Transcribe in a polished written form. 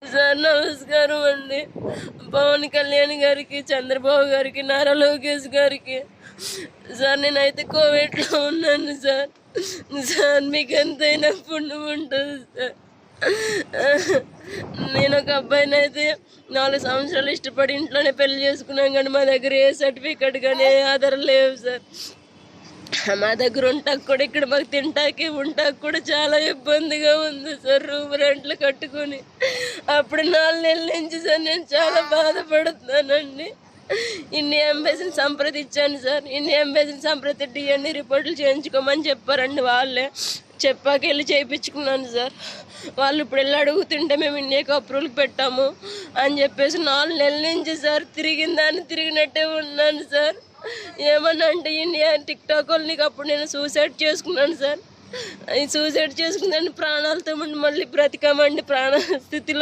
Sir నమస్కారం అండి. పవన్ కళ్యాణ్ గారికి, చంద్రబాబు గారికి, నారా లోకేష్ గారికి. సార్ నేనైతే కోవిడ్లో ఉన్నాను సార్. సార్ మీకు ఎంతైనా పుణ్యం ఉంటుంది సార్. నేను ఒక అబ్బాయిని అయితే 4 సంవత్సరాలు ఇష్టపడి ఇంట్లోనే పెళ్లి చేసుకున్నాం, కానీ మా దగ్గర ఏ సర్టిఫికెట్ కానీ ఏ ఆధారం లేవు సార్. మా దగ్గర ఉంటాకు కూడా ఇక్కడ మాకు తింటాకి ఉంటాకు కూడా చాలా ఇబ్బందిగా ఉంది సార్. రూమ్ రెంట్లు కట్టుకొని అప్పుడు 4 నెలల నుంచి సార్ నేను చాలా బాధపడుతున్నానండి. ఇండియా ఎంబసీని సంప్రదించాను సార్. ఇండియా ఎంబసీని సంప్రదించి డిఎన్ఏ రిపోర్టులు చేయించుకోమని చెప్పారండి. వాళ్ళే చెప్పాక వెళ్ళి చేయించుకున్నాను సార్. వాళ్ళు ఇప్పుడు వెళ్ళి అడుగుతుంటే మేము ఇండియాకి అప్రూవల్కి పెట్టాము అని చెప్పేసి 4 నెలల నుంచి సార్ తిరిగిన దాన్ని తిరిగినట్టే ఉన్నాను సార్. ఏమన్నా అంటే ఇండియా టిక్టాక్ వాళ్ళకి అప్పుడు నేను సూసైడ్ చేసుకున్నాను సార్. ఈ సూసైడ్ చేసుకున్నాను, ప్రాణాలతో మళ్ళీ బ్రతికామండి. ప్రాణ స్థితిలో